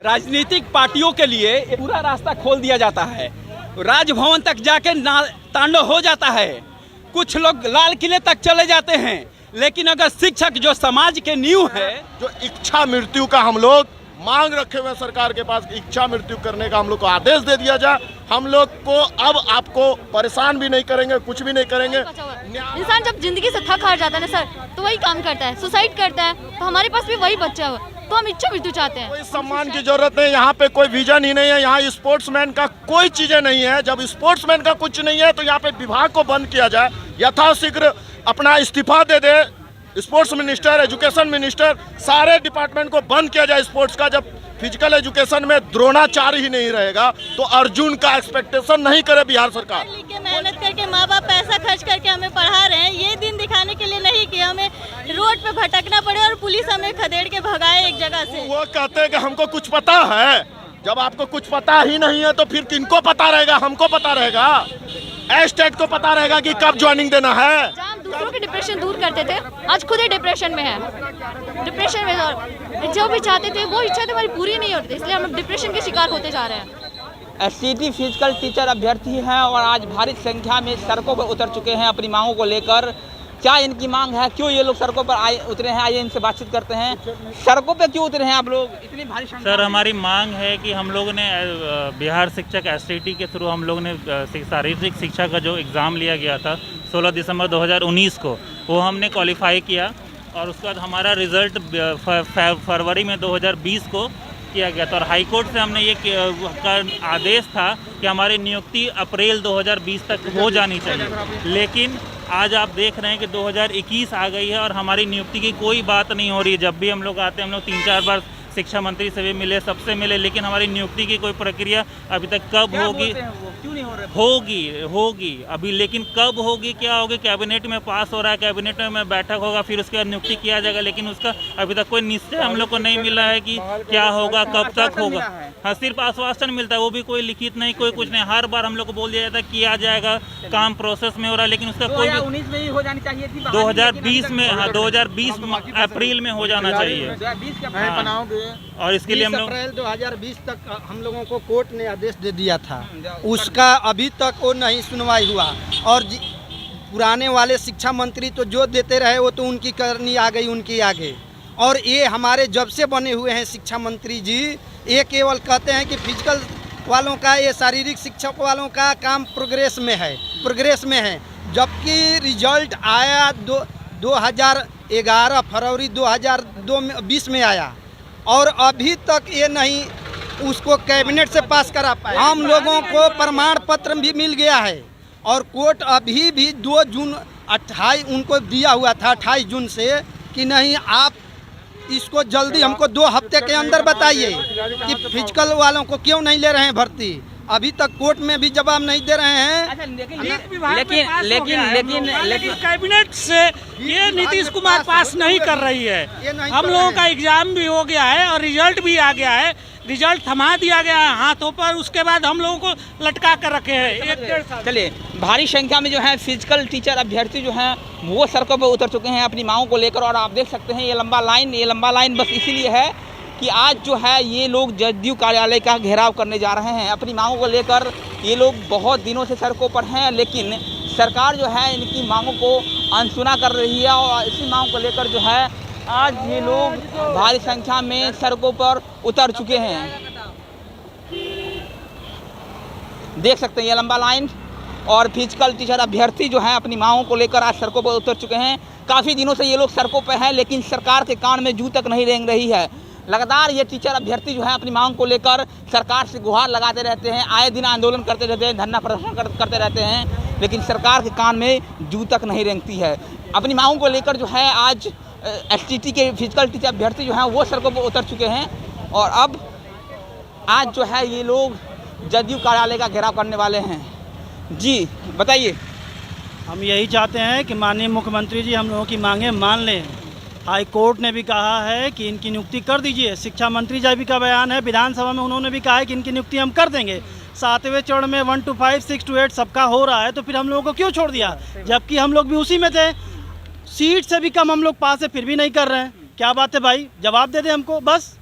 राजनीतिक पार्टियों के लिए पूरा रास्ता खोल दिया जाता है, राजभवन तक जाके तांडव हो जाता है, कुछ लोग लाल किले तक चले जाते हैं। लेकिन अगर शिक्षक जो समाज के नींव है, जो इच्छा मृत्यु का हम लोग मांग रखे हुए सरकार के पास, इच्छा मृत्यु करने का हम लोग को आदेश दे दिया जाए। हम लोग को अब आपको परेशान भी नहीं करेंगे, कुछ भी नहीं करेंगे। इंसान जब जिंदगी से थक हार जाता है ना सर, तो वही काम करता है, सुसाइड करता है। तो हमारे पास भी वही बच्चा हो, तो हम इच्छा मृत्यु चाहते हैं। कोई सम्मान की जरूरत नहीं, यहाँ पे कोई विजन ही नहीं है, यहाँ स्पोर्ट्समैन का कोई चीजें नहीं है। जब स्पोर्ट्समैन का कुछ नहीं है तो यहाँ पे विभाग को बंद किया जाए, यथाशीघ्र अपना इस्तीफा दे दे स्पोर्ट्स मिनिस्टर, एजुकेशन मिनिस्टर, सारे डिपार्टमेंट को बंद किया जाए स्पोर्ट्स का। जब फिजिकल एजुकेशन में द्रोणाचार्य ही नहीं रहेगा तो अर्जुन का एक्सपेक्टेशन नहीं करे बिहार सरकार। मेहनत करके माँ बाप पैसा खर्च करके हमें पढ़ा रहे हैं, ये दिन दिखाने के लिए नहीं कि हमें रोड पे भटकना पड़े और पुलिस हमें खदेड़ के भगाए एक जगह से। वो कहते हैं कि हमको कुछ पता है। जब आपको कुछ पता ही नहीं है तो फिर किनको पता रहेगा? हमको पता रहेगा, स्टेट को पता रहेगा कि कब ज्वाइनिंग देना है। दूसरों के डिप्रेशन दूर करते थे, आज खुद ही डिप्रेशन में है। डिप्रेशन में और जो भी चाहते थे वो इच्छा हमारी पूरी नहीं होती, इसलिए हम डिप्रेशन के शिकार होते जा रहे हैं। एससीटी फिजिकल टीचर अभ्यर्थी हैं और आज भारी संख्या में सड़कों पर उतर चुके हैं अपनी मांगों को लेकर। क्या इनकी मांग है, क्यों ये लोग सड़कों पर उतरे हैं, आइए इनसे बातचीत करते हैं। सड़कों पर क्यों उतरे हैं आप लोग इतनी भारी संख्या? सर, हमारी मांग है कि हम लोगों ने बिहार शिक्षक एसटीटी के थ्रू हम लोगों ने शारीरिक शिक्षा का जो एग्ज़ाम लिया गया था 16 दिसंबर 2019 को, वो हमने क्वालिफाई किया और उसके बाद हमारा रिज़ल्ट फरवरी में 2020 को किया गया था। और हाई कोर्ट से हमने ये का आदेश था कि हमारी नियुक्ति अप्रैल 2020 तक हो जानी चाहिए। लेकिन आज आप देख रहे हैं कि 2021 आ गई है और हमारी नियुक्ति की कोई बात नहीं हो रही है। जब भी हम लोग आते हैं, हम लोग 3-4 बार शिक्षा मंत्री से भी मिले, सबसे मिले, लेकिन हमारी नियुक्ति की कोई प्रक्रिया अभी तक कब होगी? क्यों नहीं हो रहा? होगी अभी, लेकिन कब होगी, क्या होगी? कैबिनेट में पास हो रहा है, कैबिनेट में बैठक होगा, फिर उसके बाद नियुक्ति किया जाएगा, लेकिन उसका अभी तक कोई निश्चय हम लोग को नहीं मिला है कि क्या होगा, कब तक होगा। हाँ, सिर्फ आश्वासन मिलता है, वो भी कोई लिखित नहीं, कोई कुछ नहीं। हर बार हम लोग को बोल दिया जाता है किया जाएगा, काम प्रोसेस में हो रहा है, लेकिन उसका कोई 2019 में ही हो जानी चाहिए थी, 2020 में, हाँ 2020 अप्रैल में हो जाना चाहिए। और इसके लिए हम लोग अप्रैल 2020 तक हम लोगों को कोर्ट ने आदेश दे दिया था, उसका अभी तक वो नहीं सुनवाई हुआ। और पुराने वाले शिक्षा मंत्री तो जो देते रहे वो तो उनकी करनी आ गई उनकी आगे। और ये हमारे जब से बने हुए हैं शिक्षा मंत्री जी, ये केवल कहते हैं कि फिजिकल वालों का, ये शारीरिक शिक्षक वालों का काम प्रोग्रेस में है। जबकि रिजल्ट आया 2011 फरवरी 2020 में आया और अभी तक ये नहीं उसको कैबिनेट से पास करा पाए। हम लोगों को प्रमाण पत्र भी मिल गया है और कोर्ट अभी भी 2 जून 28 उनको दिया हुआ था 28 जून से कि नहीं आप इसको जल्दी हमको 2 हफ्ते के अंदर बताइए कि फिजिकल वालों को क्यों नहीं ले रहे हैं भर्ती। अभी तक कोर्ट में भी जवाब नहीं दे रहे हैं। लेकिन कैबिनेट से ये नीतीश कुमार पास नहीं कर रही है। हम लोगों का एग्जाम भी हो गया है और रिजल्ट भी आ गया है, रिजल्ट थमा दिया गया है हाथों पर, उसके बाद हम लोगों को लटका कर रखे हैं 1-1.5 साल। चलिए, भारी संख्या में जो है फिजिकल टीचर अभ्यर्थी जो हैं वो सड़कों पर उतर चुके हैं अपनी मांगों को लेकर। और आप देख सकते हैं ये लंबा लाइन बस इसीलिए है कि आज जो है ये लोग जदयू कार्यालय का घेराव करने जा रहे हैं अपनी मांगों को लेकर। ये लोग बहुत दिनों से सड़कों पर हैं, लेकिन सरकार जो है इनकी मांगों को अनसुना कर रही है। और इसी मांग को लेकर जो है आज ये लोग भारी संख्या में सड़कों पर उतर चुके हैं। देख सकते हैं ये लंबा लाइन और फिजिकल टीचर अभ्यर्थी जो हैं अपनी मांगों को लेकर आज सड़कों पर उतर चुके हैं। काफ़ी दिनों से ये लोग सड़कों पर हैं, लेकिन सरकार के कान में जू तक नहीं रेंग रही है। लगातार ये टीचर अभ्यर्थी जो है अपनी मांग को लेकर सरकार से गुहार लगाते रहते हैं, आए दिन आंदोलन करते रहते हैं, धरना प्रदर्शन करते रहते हैं, लेकिन सरकार के कान में जू तक नहीं रेंगती है। अपनी मांगों को लेकर जो है आज एसटीटी के फिजिकल टीचर अभ्यर्थी जो हैं वो सड़कों पर उतर चुके हैं और अब आज जो है ये लोग जदयू कार्यालय का घेराव करने वाले हैं। जी बताइए। हम यही चाहते हैं कि माननीय मुख्यमंत्री जी हम लोगों की मांगें मान लें। हाई कोर्ट ने भी कहा है कि इनकी नियुक्ति कर दीजिए। शिक्षा मंत्री जी भी का बयान है, विधानसभा में उन्होंने भी कहा है कि इनकी नियुक्ति हम कर देंगे। 7वें चरण में 1 to 5, 6 to 8 सबका हो रहा है, तो फिर हम लोगों को क्यों छोड़ दिया? जबकि हम लोग भी उसी में थे। सीट से भी कम हम लोग पास है, फिर भी नहीं कर रहे हैं। क्या बात है भाई, जवाब दे दे हमको बस।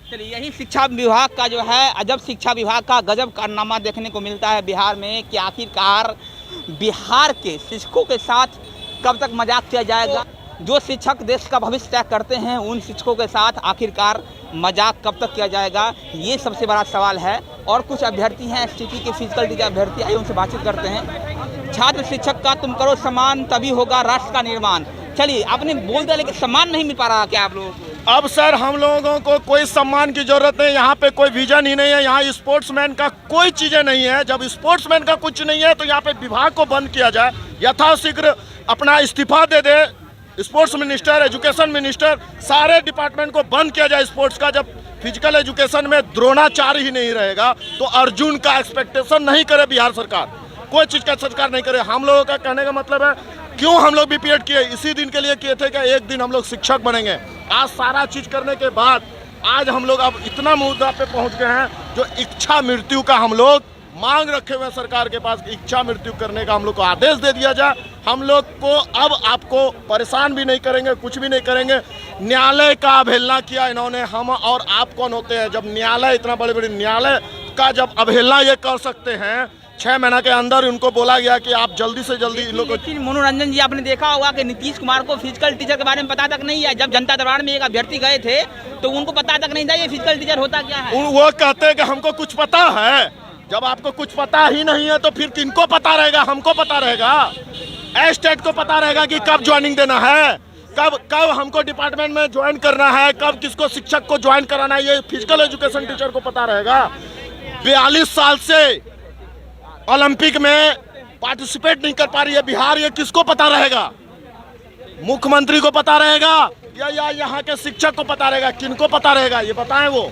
चलिए, यही शिक्षा विभाग का जो है अजब शिक्षा विभाग का गजब कारनामा देखने को मिलता है बिहार में कि आखिरकार बिहार के शिक्षकों के साथ कब तक मजाक किया जाएगा। जो शिक्षक देश का भविष्य तय करते हैं उन शिक्षकों के साथ आखिरकार मजाक कब तक किया जाएगा, ये सबसे बड़ा सवाल है। और कुछ अभ्यर्थी हैं एसटीटी के फिजिकल टीचर अभ्यर्थी, आइए उनसे बातचीत करते हैं। छात्र शिक्षक का तुम करो सम्मान तभी होगा राष्ट्र का निर्माण। चलिए, आपने बोल दिया लेकिन सम्मान नहीं मिल पा रहा क्या आप लोगों को? अब सर हम लोगों को कोई सम्मान की जरूरत नहीं, यहाँ पे कोई विजन ही नहीं है, यहाँ स्पोर्ट्समैन का कोई चीज़ें नहीं है। जब स्पोर्ट्समैन का कुछ नहीं है तो यहाँ पे विभाग को बंद किया जाए, यथाशीघ्र अपना इस्तीफा दे दे स्पोर्ट्स मिनिस्टर, एजुकेशन मिनिस्टर, सारे डिपार्टमेंट को बंद किया जाए स्पोर्ट्स का। जब फिजिकल एजुकेशन में द्रोणाचार्य ही नहीं रहेगा तो अर्जुन का एक्सपेक्टेशन नहीं करे बिहार सरकार, कोई चीज़ का सरकार नहीं करे। हम लोगों का कहने का मतलब है क्यों हम लोग बीपीएड किए, इसी दिन के लिए किए थे कि एक दिन हम लोग शिक्षक बनेंगे। आज सारा चीज़ करने के बाद आज हम लोग अब इतना मुद्दा पे पहुंच गए हैं जो इच्छा मृत्यु का हम लोग मांग रखे हुए हैं सरकार के पास, इच्छा मृत्यु करने का हम लोग को आदेश दे दिया जाए। हम लोग को अब आपको परेशान भी नहीं करेंगे, कुछ भी नहीं करेंगे। न्यायालय का अवहेलना किया इन्होंने, हम और आप कौन होते हैं जब न्यायालय, इतना बड़े बड़े न्यायालय का जब अवहेलना ये कर सकते हैं। 6 महीना के अंदर उनको बोला गया कि आप जल्दी से जल्दी इन लोगों को। मनोरंजन जी, आपने देखा होगा कि नीतीश कुमार को फिजिकल टीचर के बारे में पता तक नहीं है। जब जनता दरबार में एक अभ्यर्थी गए थे तो उनको पता तक नहीं था ये फिजिकल टीचर होता क्या है। वो कहते हैं कि हमको कुछ पता है। जब आपको कुछ पता ही नहीं है तो फिर किनको पता रहेगा? हमको पता रहेगा, स्टेट को पता रहेगा कि कब ज्वाइनिंग देना है, कब हमको डिपार्टमेंट में ज्वाइन करना है, कब किसको शिक्षक को ज्वाइन कराना है, ये फिजिकल एजुकेशन टीचर को पता रहेगा। 42 साल से ओलंपिक में पार्टिसिपेट नहीं कर पा रही है बिहार, ये किसको पता रहेगा? मुख्यमंत्री को पता रहेगा या यहाँ के शिक्षक को पता रहेगा? किनको पता रहेगा ये बताएं। वो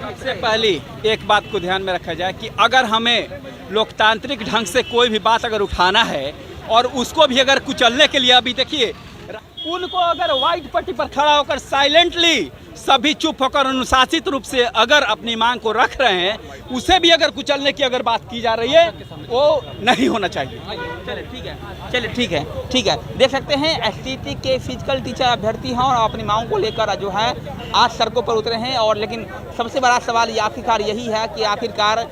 सबसे पहली एक बात को ध्यान में रखा जाए कि अगर हमें लोकतांत्रिक ढंग से कोई भी बात अगर उठाना है और उसको भी अगर कुचलने के लिए, अभी देखिए उनको अगर व्हाइट पट्टी पर खड़ा होकर साइलेंटली सभी चुप होकर अनुशासित रूप से अगर अपनी मांग को रख रहे हैं, उसे भी अगर कुचलने की अगर बात की जा रही है वो नहीं होना चाहिए। चलिए ठीक है। देख सकते हैं एसटीटी के फिजिकल टीचर अभ्यर्थी हैं और अपनी मांगों को लेकर जो है आज सड़कों पर उतरे हैं। और लेकिन सबसे बड़ा सवाल ये आखिरकार यही है कि आखिरकार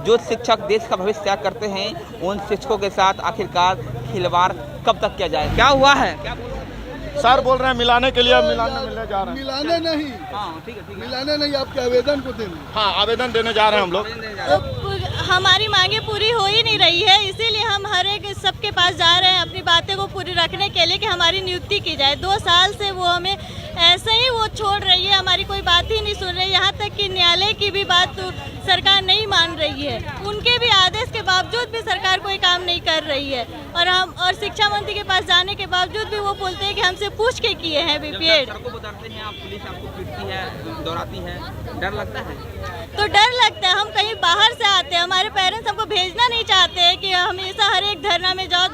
जो शिक्षक देश का भविष्य तय करते हैं उन शिक्षकों के साथ आखिरकार खिलवाड़ कब तक किया जाए? क्या हुआ है? क्या सर बोल रहे हैं मिलाने के लिए, मिलने जा रहे हैं। मिलाने नहीं, हाँ ठीक है। मिलाने नहीं, आपके आवेदन को देने। हाँ, आवेदन देने जा रहे हैं हम लोग। तो हमारी मांगे पूरी हो ही नहीं रही है, इसीलिए हम हर एक सबके पास जा रहे हैं अपनी बातें को पूरी रखने के लिए कि हमारी नियुक्ति की जाए। 2 साल से वो हमें ऐसे ही वो छोड़ रही है, हमारी कोई बात ही नहीं सुन रही। यहाँ तक कि न्यायालय की भी बात तो सरकार नहीं मान रही है, उनके भी आदेश के बावजूद भी सरकार कोई काम नहीं कर रही है। और शिक्षा मंत्री के पास जाने के बावजूद भी वो बोलते हैं कि हमसे पूछ के किए हैं बीपीएड। पुलिस आपको पीटती है, दौड़ाती है, डर लगता है? तो डर लगता है, हम कहीं बाहर से आते हैं, हमारे पेरेंट्स हमको भेजना नहीं चाहते हैं कि हमेशा हर एक धरना में जाओ।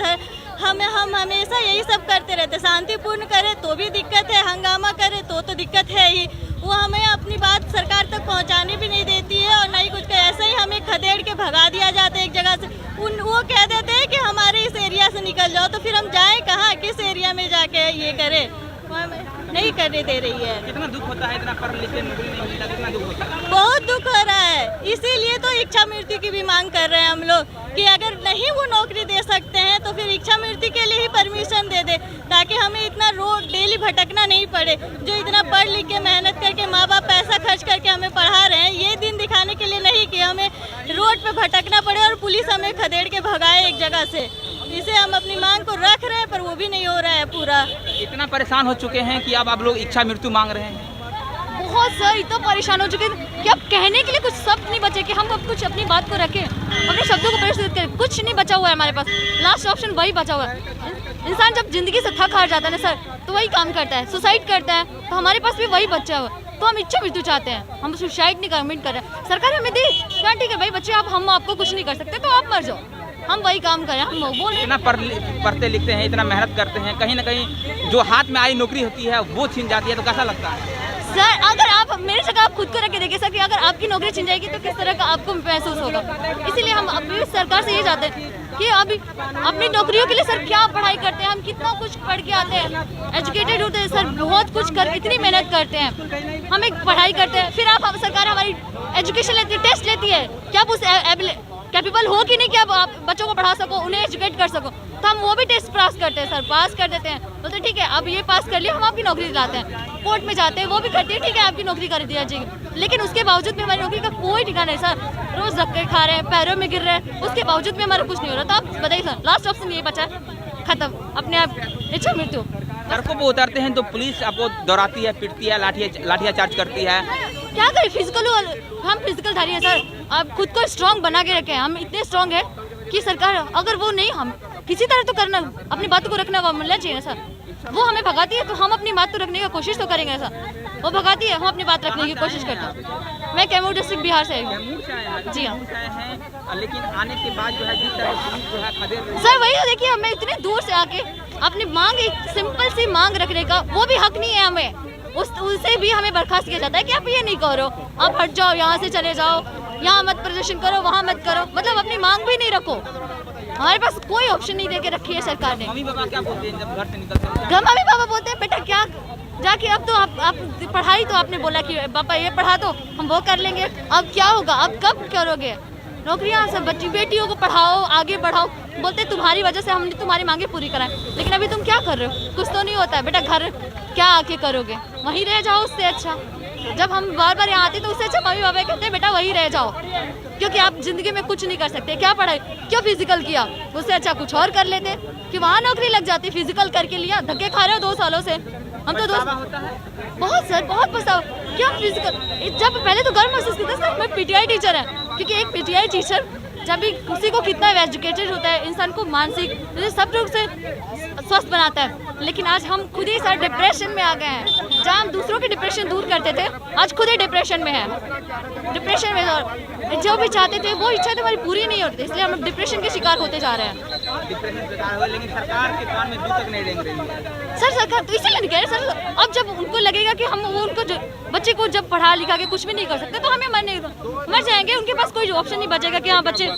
हम हमेशा यही सब करते रहते, शांतिपूर्ण करें तो भी दिक्कत है, हंगामा करें तो दिक्कत है ही। वो हमें अपनी बात सरकार तक पहुंचाने भी नहीं देती है और नहीं कुछ। ऐसे ही हमें खदेड़ के भगा दिया जाता है एक जगह से। वो कह देते हैं कि हमारे इस एरिया से निकल जाओ, तो फिर हम जाएं कहाँ, किस एरिया में जाके ये करें? नहीं करने दे रही है। कितना दुख होता है, इतना पढ़ लिख के नौकरी नहीं मिलता, कितना दुख होता है? बहुत दुख हो रहा है, इसीलिए तो इच्छा मृत्यु की भी मांग कर रहे हैं हम लोग कि अगर नहीं वो नौकरी दे सकते हैं तो फिर इच्छा मृत्यु के लिए ही परमिशन दे दे, ताकि हमें इतना रोड डेली भटकना नहीं पड़े। जो इतना पढ़ लिख के मेहनत करके माँ बाप पैसा खर्च करके हमें पढ़ा रहे हैं, ये दिन दिखाने के लिए नहीं कि हमें रोड पे भटकना पड़े और पुलिस हमें खदेड़ के भगाए एक जगह से। इसे हम अपनी मांग को रख रहे हैं पर वो भी नहीं हो रहा है पूरा। इतना परेशान हो चुके हैं कि अब आप लोग इच्छा मृत्यु मांग रहे हैं? बहुत सर, इतना परेशान हो चुके हैं कि अब कहने के लिए कुछ शब्द नहीं बचे कि हम अब कुछ अपनी बात को रखें, अपने शब्दों को प्रस्तुत करें। कुछ नहीं बचा हुआ है हमारे पास, लास्ट ऑप्शन वही बचा हुआ है। इंसान जब जिंदगी से थक हार जाता है ना सर, तो वही काम करता है, सुसाइड करता है। तो हमारे पास भी वही बचा हुआ है, तो हम इच्छा मृत्यु चाहते हैं, हम सुसाइड नहीं कमिट कर रहे हैं। सरकार हमें दे, क्या ठीक है भाई बच्चे, आप हम आपको कुछ नहीं कर सकते तो आप मर जाओ, हम वही काम करें। हम बोल इतना पढ़ते लिखते हैं, इतना मेहनत करते हैं, कहीं ना कहीं जो हाथ में आई नौकरी होती है वो छीन जाती है, तो कैसा लगता है? सर अगर आप मेरी जगह आप खुद को रख के देखिए सर कि अगर आपकी नौकरी छिन जाएगी तो किस तरह का आपको महसूस होगा। इसीलिए हम अभी सरकार से ये चाहते हैं कि अभी अपनी नौकरियों के लिए सर क्या पढ़ाई करते हैं, हम कितना कुछ पढ़ के आते हैं, एजुकेटेड होते हैं सर, बहुत कुछ कर इतनी मेहनत करते हैं, हम एक पढ़ाई करते हैं, फिर आप सरकार हमारी एजुकेशन लेती है, टेस्ट लेती है कि आप उस कैपेबल हो कि नहीं कि आप बच्चों को पढ़ा सको, उन्हें एजुकेट कर सको, तो हम वो भी टेस्ट पास करते हैं सर, पास कर देते हैं, बोलते ठीक है अब ये पास कर लिया हम आपकी नौकरी दिलाते हैं। कोर्ट में जाते हैं वो भी करती है, ठीक है आपकी नौकरी कर दिया जाएगी, लेकिन उसके बावजूद भी हमारी नौकरी का कोई ठिकाना नहीं सर, रोज धक्के खा रहे हैं, पैरों में गिर रहे हैं, उसके बावजूद भी हमारा कुछ नहीं हो रहा। तो आप बताइए सर, लास्ट ऑप्शन ये बचा खत्म, अपने आप इच्छा मृत्यु। सड़कों पर उतरते हैं तो पुलिस आपको दौड़ाती है, पिटती है, लाठियाचार्ज करती है। क्या करें, हम फिजिकल धारी है सर, आप खुद को स्ट्रांग बना के रखें, हम इतने स्ट्रांग है कि सरकार अगर वो नहीं, हम किसी तरह तो करना, अपनी बातों को रखना मिलना चाहिए सर। वो हमें भगाती है तो हम अपनी बात तो रखने की कोशिश तो करेंगे सर, वो भगाती है हम अपनी बात रखने की कोशिश करते हैं। मैं कैमूर डिस्ट्रिक्ट बिहार से आई हूँ जी हाँ, लेकिन आने के बाद जो है जिस तरह पुलिस जो है खदेड़ सर वही तो देखिए, हमें इतने दूर से आके अपनी मांग, एक सिंपल सी मांग रखने का वो भी हक नहीं है हमें, उससे भी हमें बर्खास्त किया जाता है कि आप ये नहीं करो, आप हट जाओ, यहाँ से चले जाओ, यहाँ मत प्रदर्शन करो, वहाँ मत करो, मतलब अपनी मांग भी नहीं रखो। हमारे पास कोई ऑप्शन नहीं दे के रखी है सरकार ने। मम्मी पापा क्या बोलते हैं जब घर से निकलते हैं? मम्मी पापा बोलते हैं बेटा क्या जाके, अब तो आप पढ़ाई तो आपने बोला कि पापा ये पढ़ा दो, हम वो कर लेंगे, अब क्या होगा, अब कब करोगे नौकरियाँ, सब बच्ची बेटियों को पढ़ाओ, आगे बढ़ाओ, बोलते तुम्हारी वजह से हमने तुम्हारी मांगे पूरी कराएं, लेकिन अभी तुम क्या कर रहे हो, कुछ तो नहीं होता है बेटा, घर क्या आके करोगे, वहीं रह जाओ, उससे अच्छा। जब हम बार बार यहाँ आते तो उससे अच्छा मम्मी पापा कहते हैं बेटा वहीं रह जाओ, क्योंकि आप जिंदगी में कुछ नहीं कर सकते, क्या पढ़ाई, क्यों फिजिकल किया, उससे अच्छा कुछ और कर लेते कि वहाँ नौकरी लग जाती, फिजिकल करके लिया, धक्के खा रहे हो 2 सालों से, हम तो बहुत सर, बहुत पछतावा, क्या फिजिकल, जब पहले तो गर्व महसूस करता सर, मैं पीटीआई टीचर है, क्योंकि एक पीटीआई टीचर जब भी किसी को कितना एजुकेटेड होता है, इंसान को मानसिक सब रूप से स्वस्थ बनाता है, लेकिन आज हम खुद ही सर डिप्रेशन में आ गए हैं, जहाँ हम दूसरों की डिप्रेशन दूर करते थे, आज खुद ही डिप्रेशन में है, डिप्रेशन में, और जो भी चाहते थे वो इच्छा हमारी पूरी नहीं होती, इसलिए हम डिप्रेशन के शिकार होते जा रहे हैं। लेकिन सरकार के कान में जू तक नहीं रेंग रही है सर, सरकार तो इसीलिए नहीं कह रहे सर, अब जब उनको लगेगा कि हम उनको बच्चे को जब पढ़ा लिखा के कुछ भी नहीं कर सकते तो हमें मर जाएंगे, उनके पास कोई ऑप्शन नहीं बचेगा कि हाँ बच्चे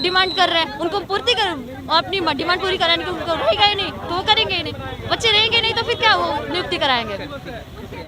डिमांड कर रहे हैं, उनको पूर्ति कर, अपनी डिमांड पूरी कराने की उनको रहेगा ही नहीं तो वो करेंगे ही नहीं, बच्चे रहेंगे नहीं तो फिर क्या वो नियुक्ति कराएंगे।